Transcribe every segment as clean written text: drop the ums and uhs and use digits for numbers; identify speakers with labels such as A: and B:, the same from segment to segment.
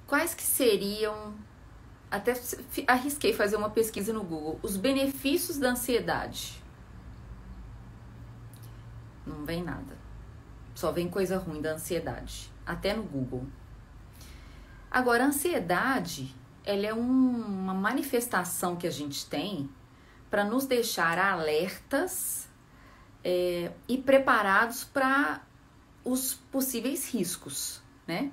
A: quais que seriam, até arrisquei fazer uma pesquisa no Google, os benefícios da ansiedade. Não vem nada. Só vem coisa ruim da ansiedade, até no Google. Agora, a ansiedade, ela é uma manifestação que a gente tem para nos deixar alertas e preparados para os possíveis riscos, né?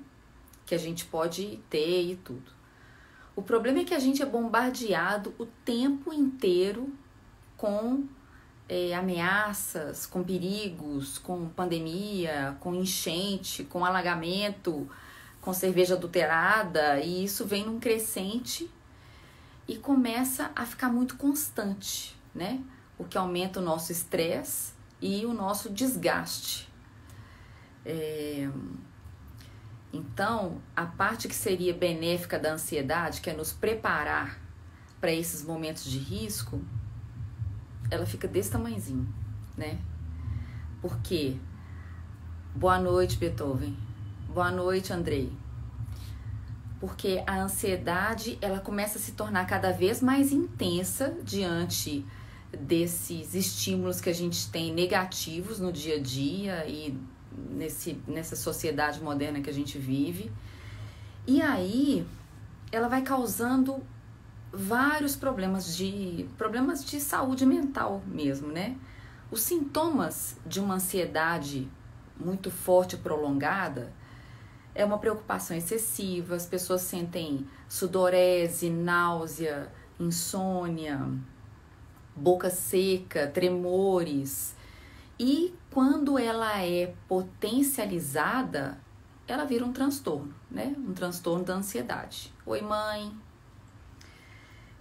A: Que a gente pode ter e tudo. O problema é que a gente é bombardeado o tempo inteiro com ameaças, com perigos, com pandemia, com enchente, com alagamento, com cerveja adulterada, e isso vem num crescente e começa a ficar muito constante, né? O que aumenta o nosso estresse e o nosso desgaste. Então, a parte que seria benéfica da ansiedade, que é nos preparar para esses momentos de risco, ela fica desse tamanhozinho, né? Por quê? Boa noite, Beethoven. Boa noite, Andrei. Porque a ansiedade, ela começa a se tornar cada vez mais intensa diante desses estímulos que a gente tem negativos no dia a dia e nessa sociedade moderna que a gente vive. E aí, ela vai causando vários problemas de saúde mental mesmo, né? Os sintomas de uma ansiedade muito forte e prolongada é uma preocupação excessiva, as pessoas sentem sudorese, náusea, insônia, boca seca, tremores. E quando ela é potencializada, ela vira um transtorno, né? Um transtorno da ansiedade. Oi, mãe.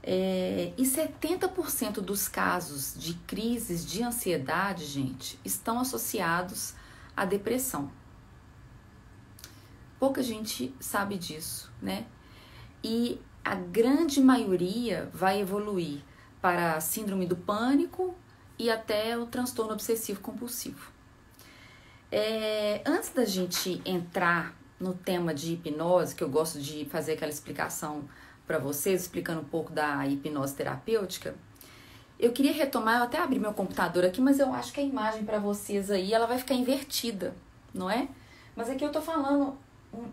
A: E 70% dos casos de crises de ansiedade, gente, estão associados à depressão. Pouca gente sabe disso, né? E a grande maioria vai evoluir para a síndrome do pânico e até o transtorno obsessivo compulsivo. Antes da gente entrar no tema de hipnose, que eu gosto de fazer aquela explicação para vocês, explicando um pouco da hipnose terapêutica, eu queria retomar, eu até abri meu computador aqui, mas eu acho que a imagem para vocês aí, ela vai ficar invertida, não é? Mas aqui eu tô falando,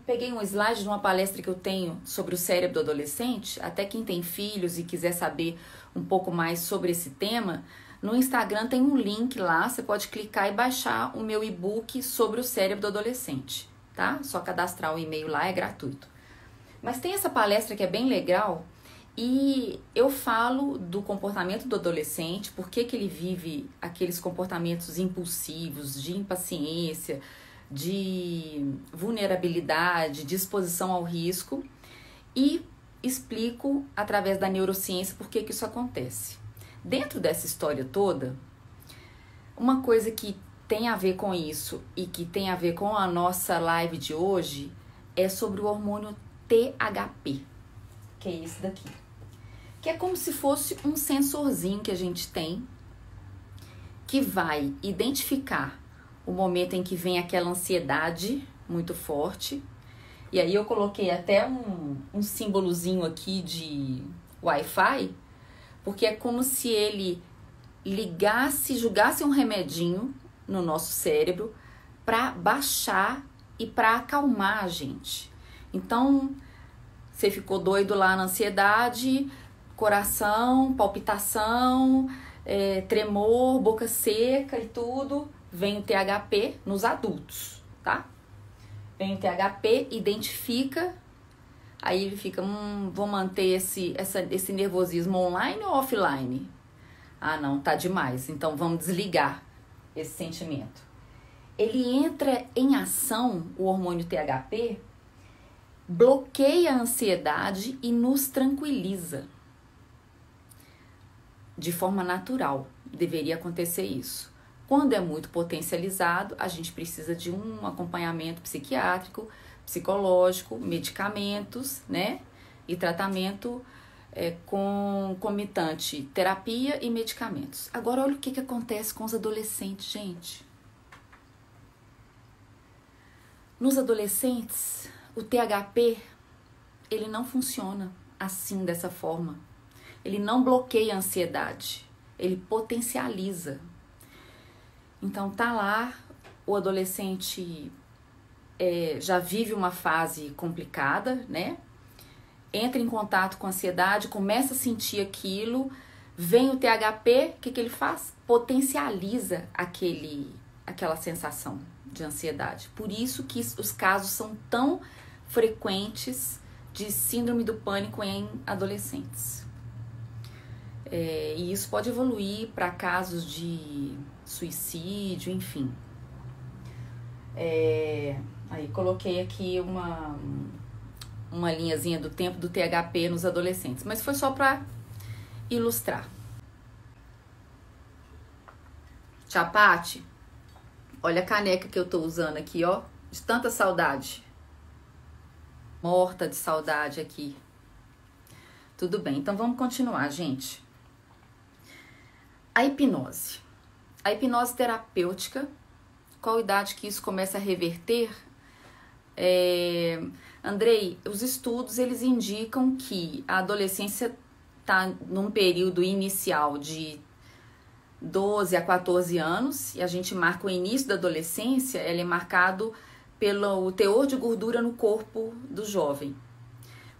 A: peguei um slide de uma palestra que eu tenho sobre o cérebro do adolescente, até quem tem filhos e quiser saber um pouco mais sobre esse tema, no Instagram tem um link lá, você pode clicar e baixar o meu e-book sobre o cérebro do adolescente, tá? Só cadastrar o e-mail lá, é gratuito. Mas tem essa palestra que é bem legal e eu falo do comportamento do adolescente, por que ele vive aqueles comportamentos impulsivos, de impaciência, de vulnerabilidade, de exposição ao risco e explico através da neurociência por que isso acontece. Dentro dessa história toda, uma coisa que tem a ver com isso e que tem a ver com a nossa live de hoje é sobre o hormônio THP, que é esse daqui. Que é como se fosse um sensorzinho que a gente tem que vai identificar o momento em que vem aquela ansiedade muito forte. E aí eu coloquei até um símbolozinho aqui de Wi-Fi, porque é como se ele jogasse um remedinho no nosso cérebro para baixar e para acalmar a gente. Então, você ficou doido lá na ansiedade, coração, palpitação, tremor, boca seca e tudo, vem o THP nos adultos, tá? Vem o THP, identifica, aí ele fica, vou manter esse nervosismo online ou offline? Ah, não, tá demais, então vamos desligar esse sentimento. Ele entra em ação, o hormônio THP, bloqueia a ansiedade e nos tranquiliza. De forma natural, deveria acontecer isso. Quando é muito potencializado, a gente precisa de um acompanhamento psiquiátrico, psicológico, medicamentos, né? E tratamento concomitante, terapia e medicamentos. Agora, olha o que acontece com os adolescentes, gente. Nos adolescentes, o THP ele não funciona assim, dessa forma. Ele não bloqueia a ansiedade, ele potencializa. Então tá lá, o adolescente já vive uma fase complicada, né? Entra em contato com a ansiedade, começa a sentir aquilo, vem o THP, o que ele faz? Potencializa aquela sensação de ansiedade. Por isso que os casos são tão frequentes de síndrome do pânico em adolescentes. E isso pode evoluir para casos de suicídio, enfim. Aí coloquei aqui uma linhazinha do tempo do THP nos adolescentes, mas foi só para ilustrar. Tia Pati, olha a caneca que eu tô usando aqui, ó, de tanta saudade. Morta de saudade aqui. Tudo bem, então vamos continuar, gente. A hipnose. A hipnose terapêutica, qual idade que isso começa a reverter? Andrei, os estudos eles indicam que a adolescência está num período inicial de 12 a 14 anos, e a gente marca o início da adolescência, ele é marcado pelo teor de gordura no corpo do jovem.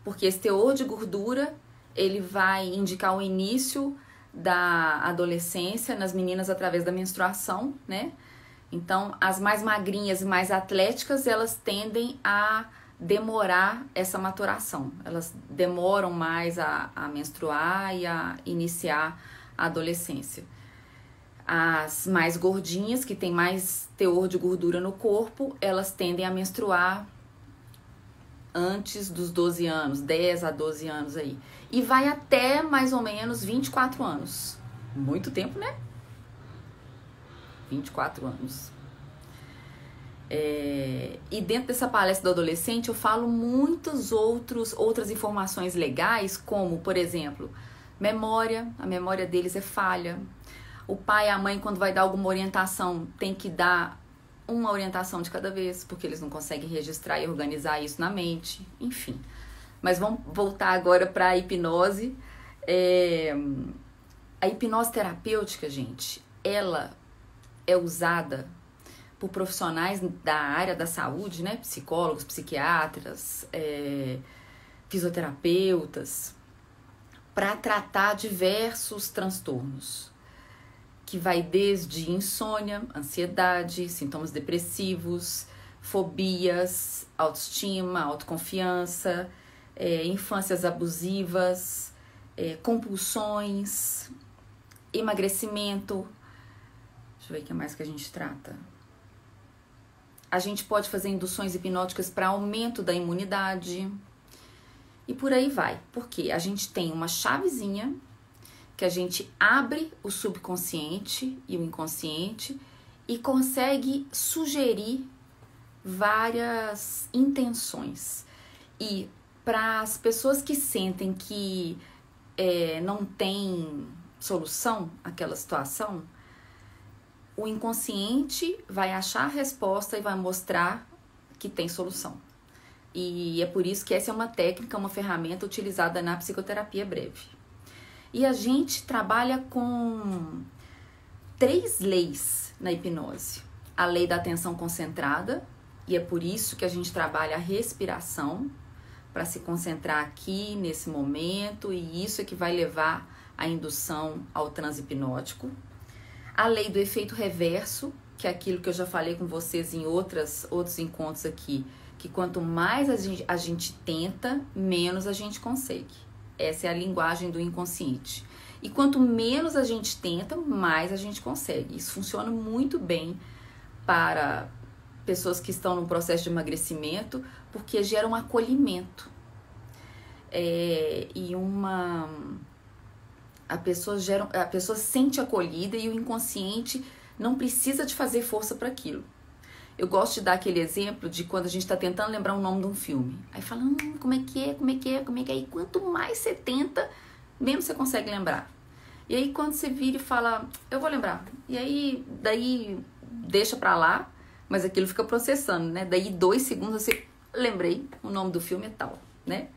A: Porque esse teor de gordura, ele vai indicar o início da adolescência nas meninas através da menstruação, né? Então, as mais magrinhas e mais atléticas, elas tendem a demorar essa maturação. Elas demoram mais a menstruar e a iniciar a adolescência. As mais gordinhas, que têm mais teor de gordura no corpo, elas tendem a menstruar antes dos 12 anos, 10 a 12 anos aí. E vai até mais ou menos 24 anos. Muito tempo, né? 24 anos. E dentro dessa palestra do adolescente eu falo muitas outras informações legais, como, por exemplo, memória. A memória deles é falha. O pai e a mãe, quando vai dar alguma orientação, tem que dar uma orientação de cada vez, porque eles não conseguem registrar e organizar isso na mente. Enfim. Mas vamos voltar agora para a hipnose. A hipnose terapêutica, gente, ela é usada por profissionais da área da saúde, né? Psicólogos, psiquiatras, fisioterapeutas, para tratar diversos transtornos, que vai desde insônia, ansiedade, sintomas depressivos, fobias, autoestima, autoconfiança, infâncias abusivas, compulsões, emagrecimento. Deixa eu ver o que mais que a gente trata. A gente pode fazer induções hipnóticas para aumento da imunidade. E por aí vai. Porque a gente tem uma chavezinha que a gente abre o subconsciente e o inconsciente e consegue sugerir várias intenções. E para as pessoas que sentem que não tem solução àquela situação, o inconsciente vai achar a resposta e vai mostrar que tem solução. E é por isso que essa é uma técnica, uma ferramenta utilizada na psicoterapia breve. E a gente trabalha com 3 leis na hipnose. A lei da atenção concentrada, e é por isso que a gente trabalha a respiração, para se concentrar aqui nesse momento, e isso é que vai levar a indução ao transe hipnótico. A lei do efeito reverso, que é aquilo que eu já falei com vocês em outros encontros aqui, que quanto mais a gente tenta, menos a gente consegue. Essa é a linguagem do inconsciente. E quanto menos a gente tenta, mais a gente consegue. Isso funciona muito bem para pessoas que estão no processo de emagrecimento, porque gera um acolhimento. A pessoa sente acolhida e o inconsciente não precisa de fazer força para aquilo. Eu gosto de dar aquele exemplo de quando a gente está tentando lembrar o nome de um filme. Aí fala, como é que é? E quanto mais você tenta, menos você consegue lembrar. E aí quando você vira e fala, eu vou lembrar. E aí, daí deixa pra lá, mas aquilo fica processando, né? Daí 2 segundos você, lembrei, o nome do filme é tal, né?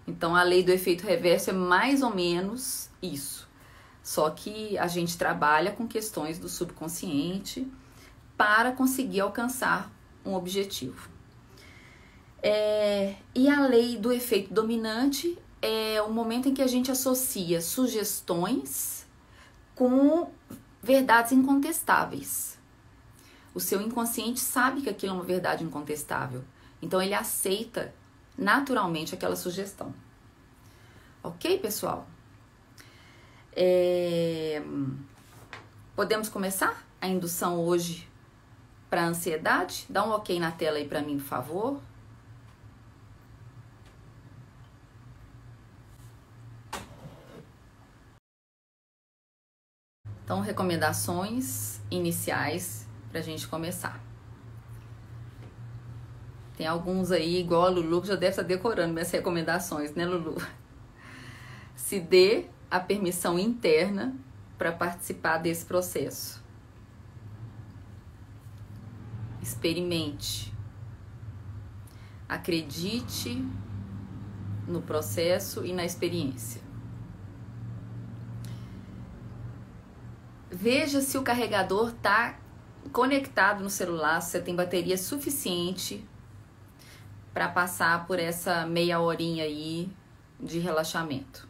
A: Então, a lei do efeito reverso é mais ou menos isso. Só que a gente trabalha com questões do subconsciente para conseguir alcançar um objetivo. E a lei do efeito dominante é o momento em que a gente associa sugestões com verdades incontestáveis. O seu inconsciente sabe que aquilo é uma verdade incontestável. Então, ele aceita naturalmente aquela sugestão. Ok, pessoal? Podemos começar a indução hoje para a ansiedade? Dá um ok na tela aí para mim, por favor. Então, recomendações iniciais para a gente começar. Tem alguns aí, igual a Lulu, que já deve estar decorando minhas recomendações, né, Lulu? Se dê a permissão interna para participar desse processo. Experimente. Acredite no processo e na experiência. Veja se o carregador está conectado no celular, se você tem bateria suficiente para passar por essa meia horinha aí de relaxamento.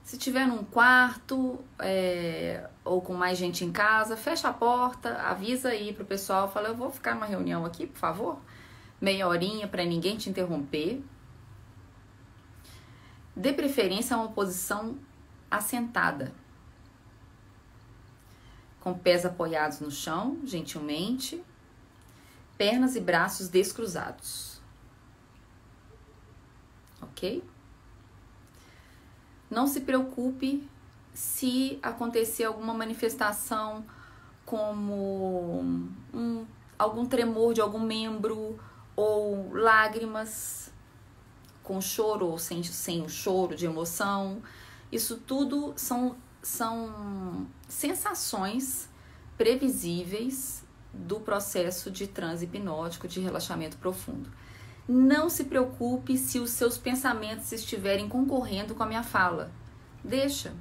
A: Se tiver num quarto ou com mais gente em casa, fecha a porta, avisa aí pro pessoal, fala, eu vou ficar numa reunião aqui, por favor, meia horinha para ninguém te interromper. Dê preferência a uma posição assentada, com pés apoiados no chão, gentilmente, pernas e braços descruzados. Ok? Não se preocupe se acontecer alguma manifestação como algum tremor de algum membro ou lágrimas com choro ou sem o choro de emoção. Isso tudo são sensações previsíveis do processo de transe hipnótico, de relaxamento profundo. Não se preocupe se os seus pensamentos estiverem concorrendo com a minha fala. Deixa,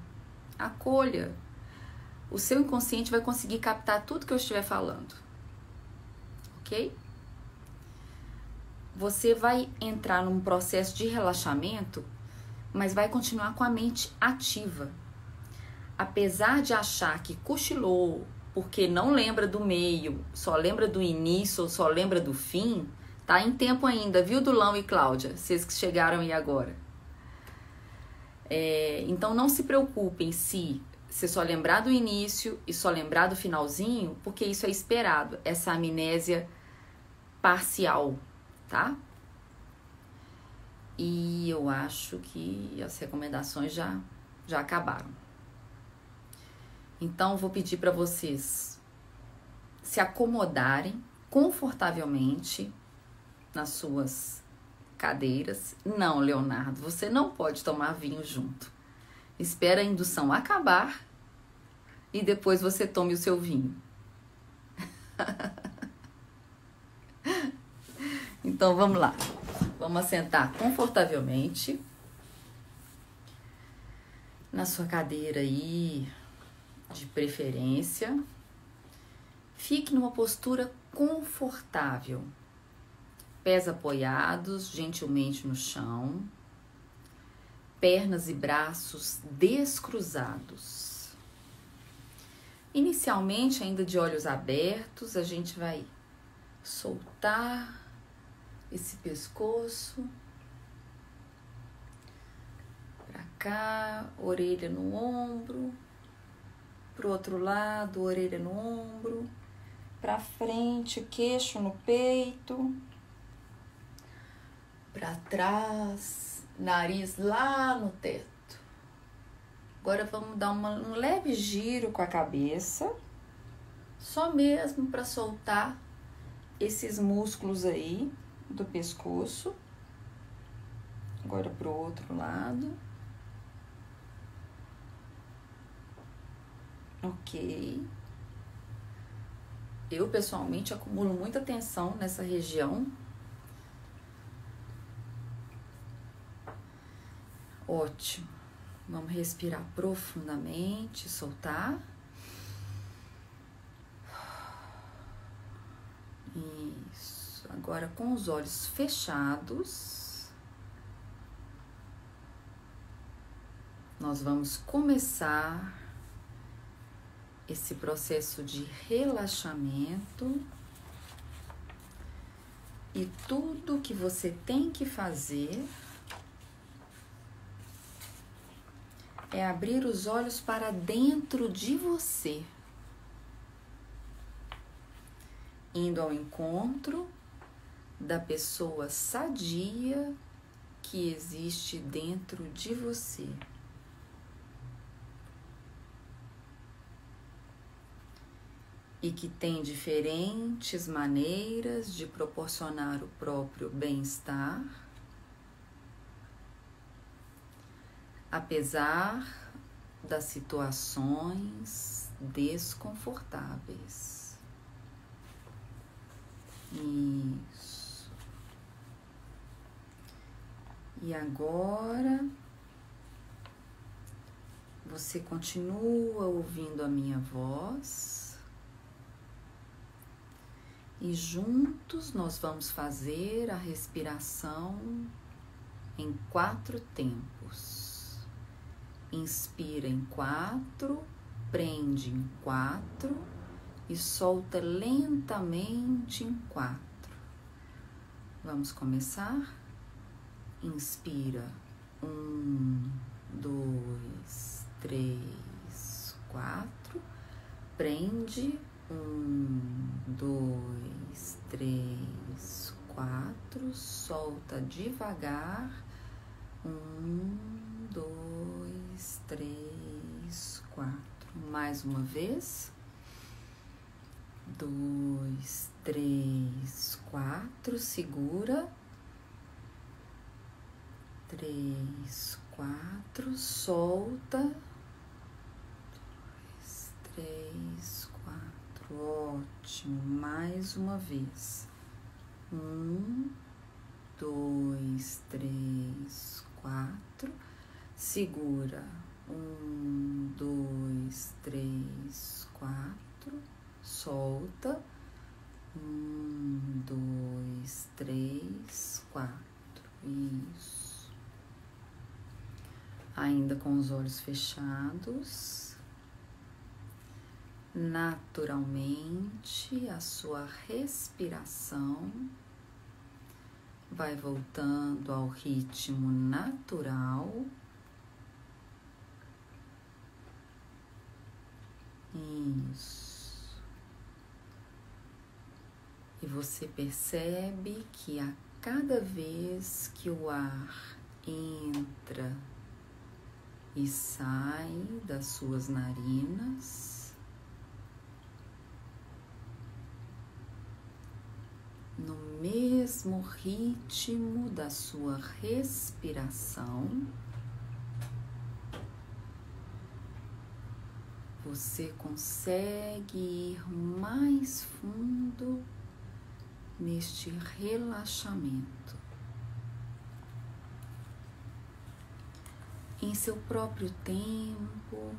A: acolha. O seu inconsciente vai conseguir captar tudo que eu estiver falando. Ok? Você vai entrar num processo de relaxamento, mas vai continuar com a mente ativa. Apesar de achar que cochilou, porque não lembra do meio, só lembra do início ou só lembra do fim, tá em tempo ainda, viu, Dulão e Cláudia? Vocês que chegaram aí agora. Então não se preocupem se você só lembrar do início e só lembrar do finalzinho, porque isso é esperado, essa amnésia parcial, tá? E eu acho que as recomendações já acabaram. Então, vou pedir para vocês se acomodarem confortavelmente nas suas cadeiras. Não, Leonardo, você não pode tomar vinho junto. Espera a indução acabar e depois você tome o seu vinho. Então, vamos lá. Vamos assentar confortavelmente na sua cadeira aí, de preferência. Fique numa postura confortável. Pés apoiados gentilmente no chão. Pernas e braços descruzados. Inicialmente, ainda de olhos abertos, a gente vai soltar esse pescoço para cá, orelha no ombro. Pro outro lado, orelha no ombro, pra frente, queixo no peito, pra trás, nariz lá no teto. Agora vamos dar um leve giro com a cabeça, só mesmo para soltar esses músculos aí do pescoço. Agora pro outro lado. Ok. Eu, pessoalmente, acumulo muita tensão nessa região. Ótimo. Vamos respirar profundamente, soltar. Isso. Agora, com os olhos fechados, nós vamos começar esse processo de relaxamento. E tudo que você tem que fazer é abrir os olhos para dentro de você, indo ao encontro da pessoa sadia que existe dentro de você. E que tem diferentes maneiras de proporcionar o próprio bem-estar, apesar das situações desconfortáveis. Isso. E agora você continua ouvindo a minha voz. E juntos nós vamos fazer a respiração em 4 tempos. Inspira em 4, prende em 4 e solta lentamente em 4. Vamos começar? Inspira. 1, 2, 3, 4. Prende. 1, 2, 3, 4. Solta devagar. 1, 2, 3, 4. Mais uma vez. 2, 3, 4. Segura. 3, 4. Solta. 2, 3, 4. Ótimo. Mais uma vez. 1, 2, 3, 4. Segura. 1, 2, 3, 4. Solta. 1, 2, 3, 4. Isso. Ainda com os olhos fechados. Naturalmente, a sua respiração vai voltando ao ritmo natural. Isso. E você percebe que a cada vez que o ar entra e sai das suas narinas, no mesmo ritmo da sua respiração, você consegue ir mais fundo neste relaxamento. Em seu próprio tempo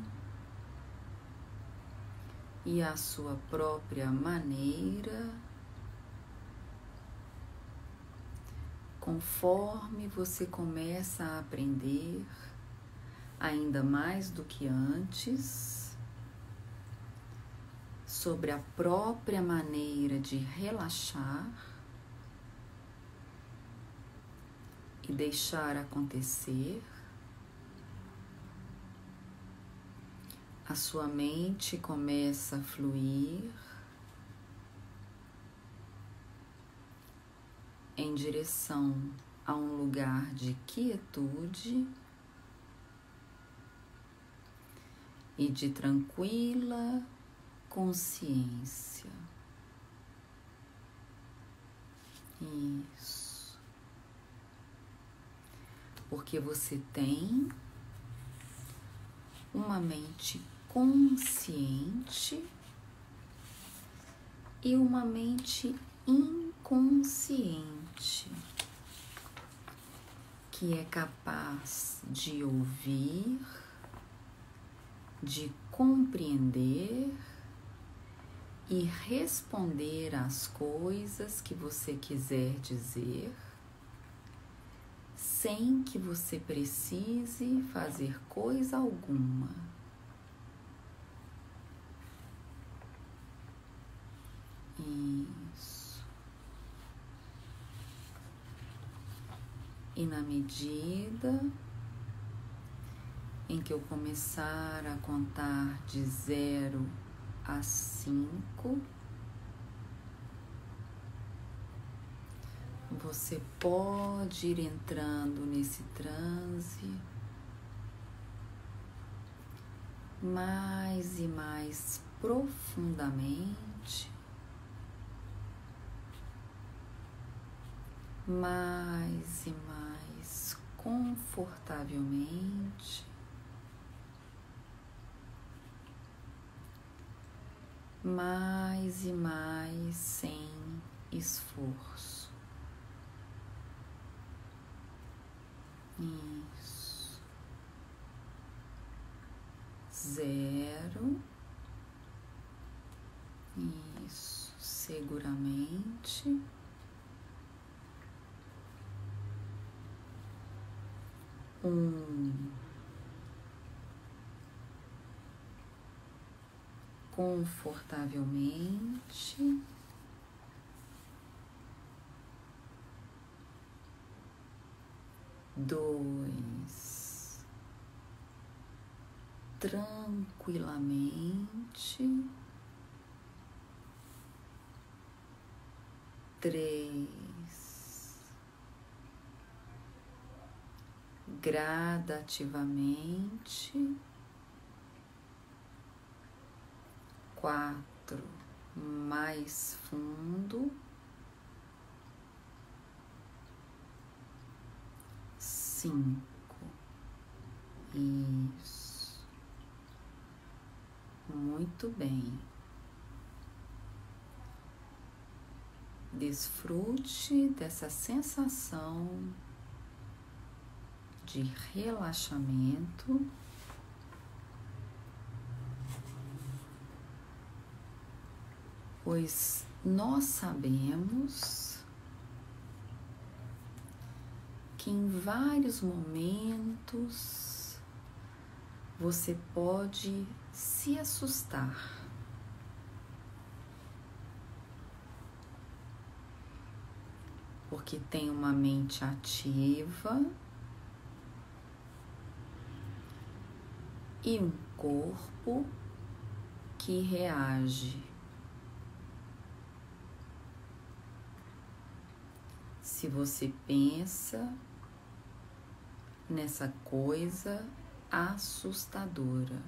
A: e à sua própria maneira, conforme você começa a aprender ainda mais do que antes sobre a própria maneira de relaxar e deixar acontecer, a sua mente começa a fluir em direção a um lugar de quietude e de tranquila consciência. Isso. Porque você tem uma mente consciente e uma mente inconsciente, que é capaz de ouvir, de compreender e responder às coisas que você quiser dizer, sem que você precise fazer coisa alguma. Isso. E na medida em que eu começar a contar de 0 a 5, você pode ir entrando nesse transe mais e mais profundamente, mais e mais confortavelmente, mais e mais sem esforço. Isso. 0. Isso. Seguramente. 1. Confortavelmente. 2. Tranquilamente. 3. Gradativamente. 4. Mais fundo. 5. Isso. Muito bem. Desfrute dessa sensação de relaxamento. Pois nós sabemos que em vários momentos você pode se assustar. Porque tem uma mente ativa e um corpo que reage. Se você pensa nessa coisa assustadora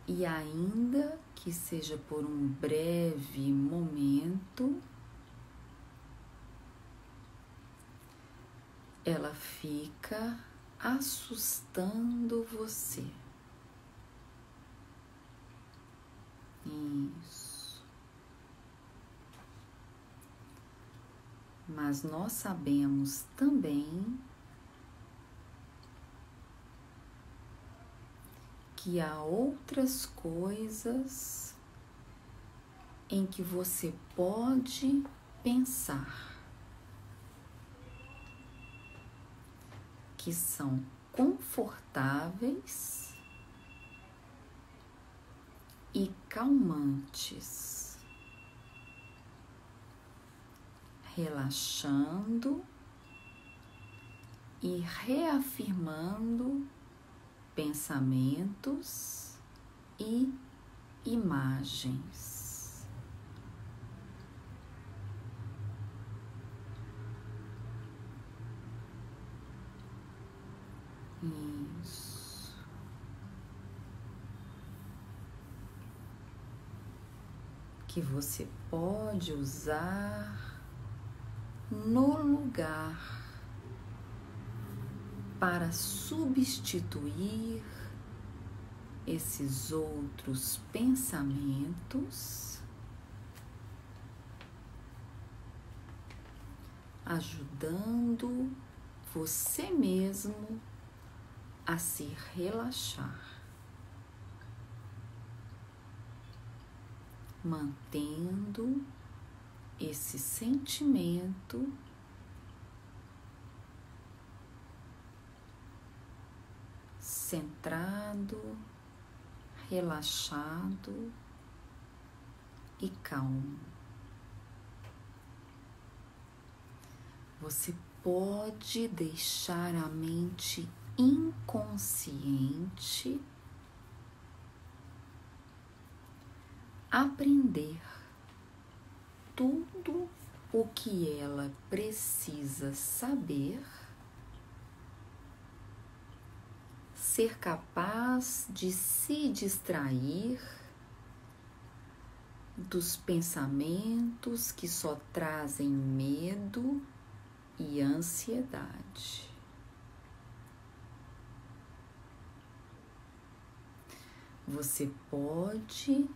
A: e ainda que seja por um breve momento, ela fica assustando você. Isso. Mas nós sabemos também que há outras coisas em que você pode pensar, que são confortáveis e calmantes, relaxando e reafirmando pensamentos e imagens. Isso. Que você pode usar no lugar para substituir esses outros pensamentos ajudando você mesmo a se relaxar, mantendo esse sentimento centrado, relaxado e calmo. Você pode deixar a mente inconsciente aprender tudo o que ela precisa saber, ser capaz de se distrair dos pensamentos que só trazem medo e ansiedade. Você pode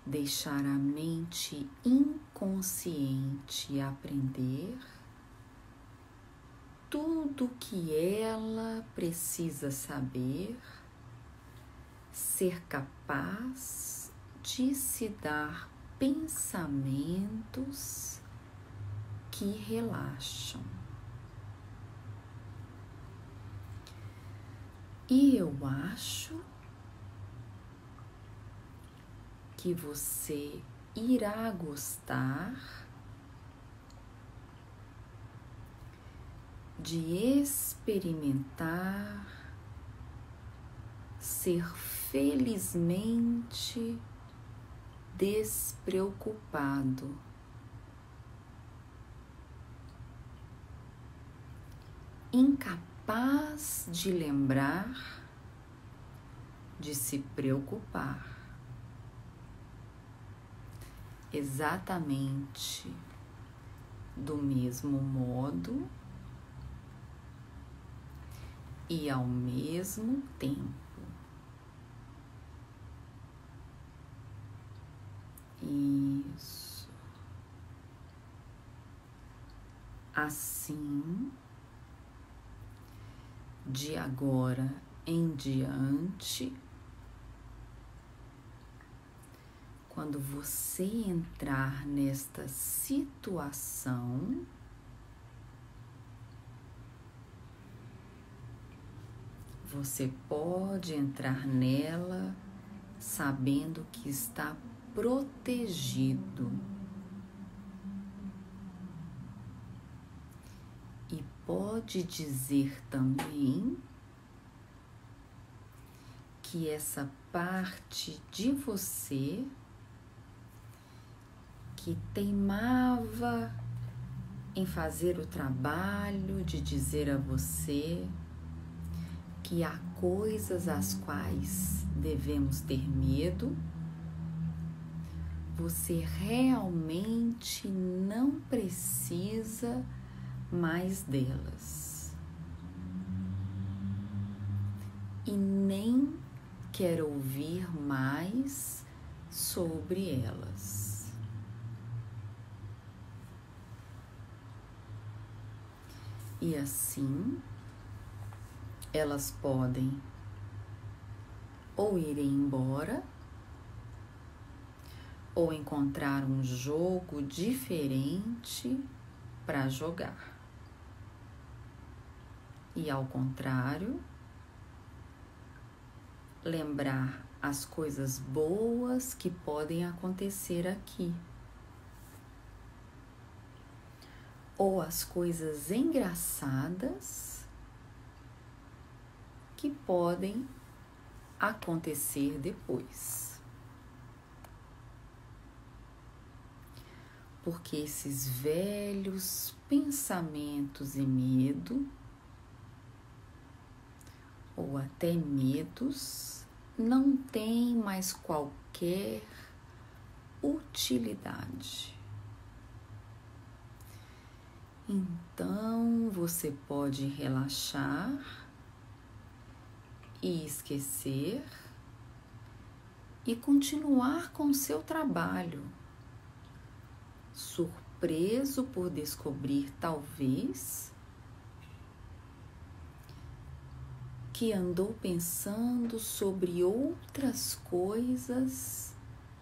A: deixar a mente inconsciente aprender tudo que ela precisa saber, ser capaz de se dar pensamentos que relaxam. E eu acho que você irá gostar de experimentar ser felizmente despreocupado, incapaz de lembrar de se preocupar. Exatamente do mesmo modo e ao mesmo tempo. Isso. Assim, de agora em diante, quando você entrar nesta situação, você pode entrar nela sabendo que está protegido e pode dizer também que essa parte de você que teimava em fazer o trabalho de dizer a você que há coisas às quais devemos ter medo, você realmente não precisa mais delas e nem quer ouvir mais sobre elas. E assim, elas podem ou ir embora ou encontrar um jogo diferente para jogar. E ao contrário, lembrar as coisas boas que podem acontecer aqui, ou as coisas engraçadas que podem acontecer depois. Porque esses velhos pensamentos e medo, ou até medos, não têm mais qualquer utilidade. Então, você pode relaxar e esquecer e continuar com o seu trabalho, surpreso por descobrir, talvez, que andou pensando sobre outras coisas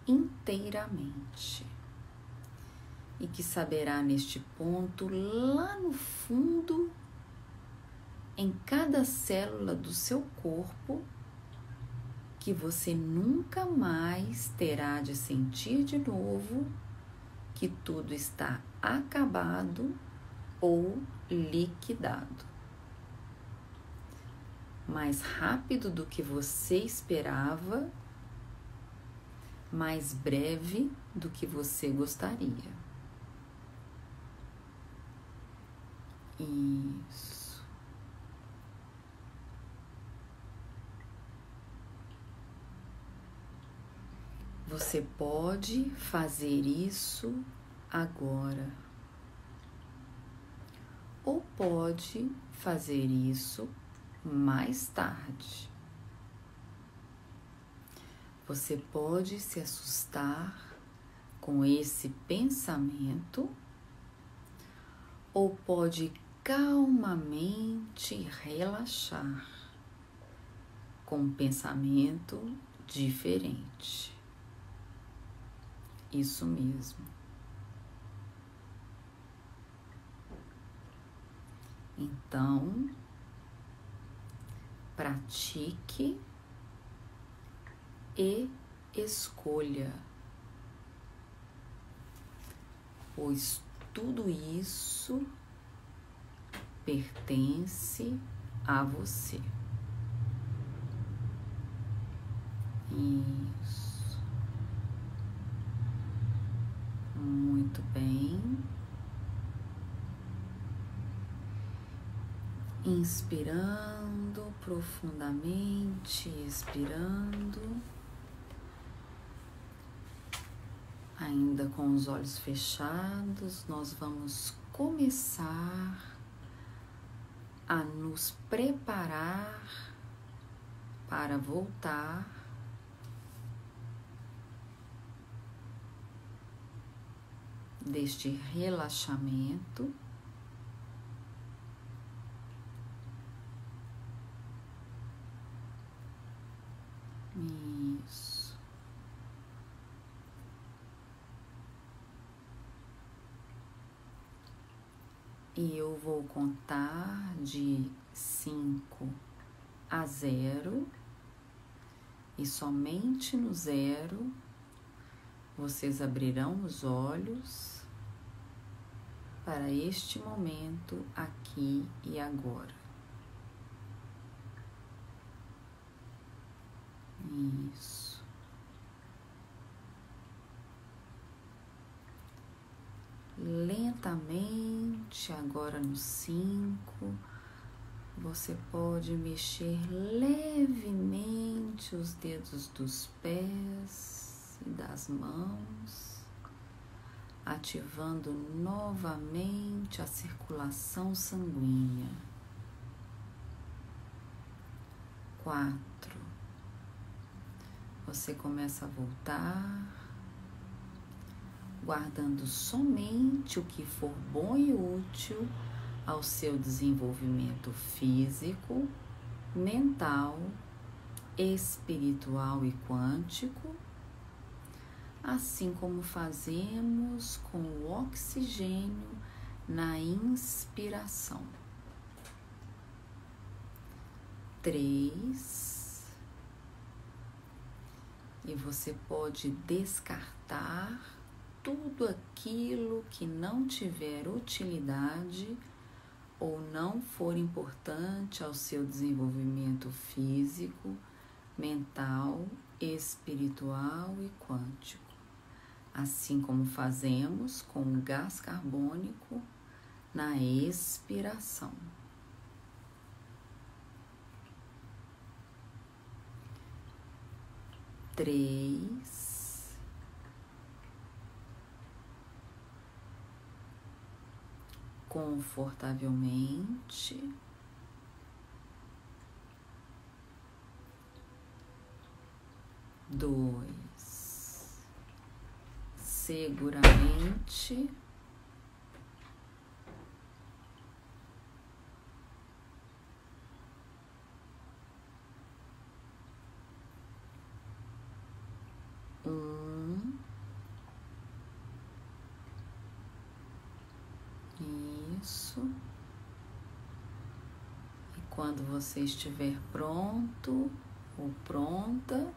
A: inteiramente e que saberá neste ponto, lá no fundo, em cada célula do seu corpo, que você nunca mais terá de sentir de novo que tudo está acabado ou liquidado. Mais rápido do que você esperava, mais breve do que você gostaria. Isso. Você pode fazer isso agora, ou pode fazer isso mais tarde. Você pode se assustar com esse pensamento ou pode calmamente relaxar com um pensamento diferente. Isso mesmo. Então, pratique e escolha, pois tudo isso pertence a você. Isso. Muito bem. Inspirando profundamente, expirando, ainda com os olhos fechados, nós vamos começar a nos preparar para voltar deste relaxamento. Isso. E eu vou contar de 5 a 0 e somente no 0 vocês abrirão os olhos para este momento aqui e agora. Isso. Lentamente, agora no 5, você pode mexer levemente os dedos dos pés e das mãos, ativando novamente a circulação sanguínea. 4. Você começa a voltar, guardando somente o que for bom e útil ao seu desenvolvimento físico, mental, espiritual e quântico, assim como fazemos com o oxigênio na inspiração. 3. E você pode descartar tudo aquilo que não tiver utilidade ou não for importante ao seu desenvolvimento físico, mental, espiritual e quântico, assim como fazemos com o gás carbônico na expiração. 3, confortavelmente. 2, seguramente. Isso. E quando você estiver pronto ou pronta,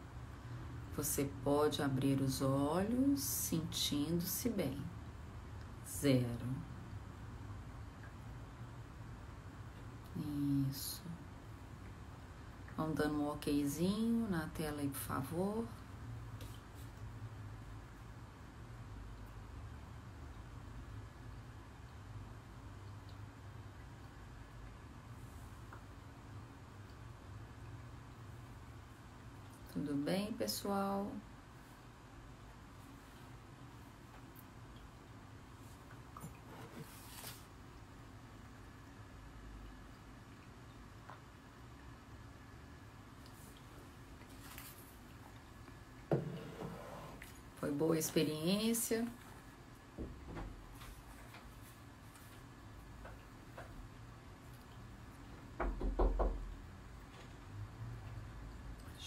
A: você pode abrir os olhos sentindo-se bem. 0. Isso. Vamos dando um okzinho na tela aí, por favor. Tudo bem, pessoal? Foi boa a experiência?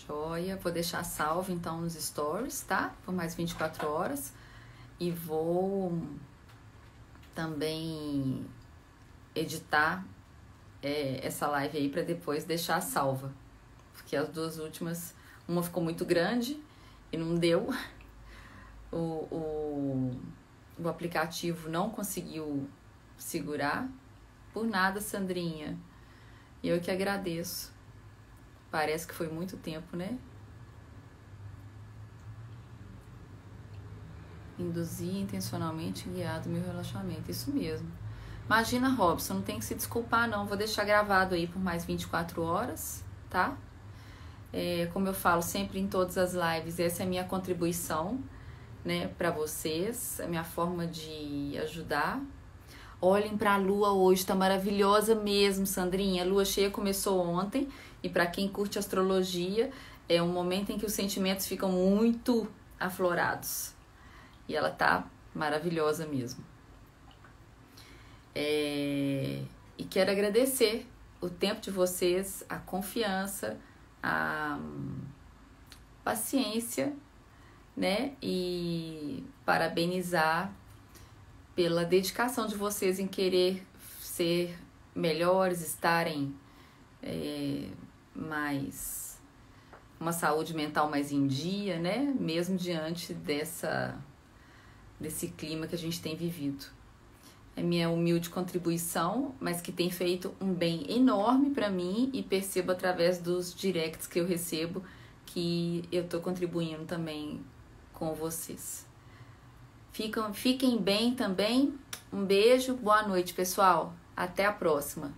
A: Joia, vou deixar salvo então nos stories, tá? Por mais 24 horas. E vou também editar essa live aí para depois deixar salva. Porque as duas últimas, uma ficou muito grande e não deu. O aplicativo não conseguiu segurar. Por nada, Sandrinha. E eu que agradeço. Parece que foi muito tempo, né? Induzir intencionalmente guiado meu relaxamento. Isso mesmo. Imagina, Robson, não tem que se desculpar, não. Vou deixar gravado aí por mais 24 horas, tá? Como eu falo sempre em todas as lives, essa é a minha contribuição, né, pra vocês, a minha forma de ajudar. Olhem pra lua hoje, tá maravilhosa mesmo, Sandrinha. A lua cheia começou ontem e pra quem curte astrologia, é um momento em que os sentimentos ficam muito aflorados. E ela tá maravilhosa mesmo. E quero agradecer o tempo de vocês, a confiança, a paciência, né? E parabenizar pela dedicação de vocês em querer ser melhores, estarem mais uma saúde mental mais em dia, né? Mesmo diante desse clima que a gente tem vivido. É minha humilde contribuição, mas que tem feito um bem enorme para mim e percebo através dos directs que eu recebo que eu tô contribuindo também com vocês. Fiquem bem também. Um beijo, boa noite, pessoal. Até a próxima.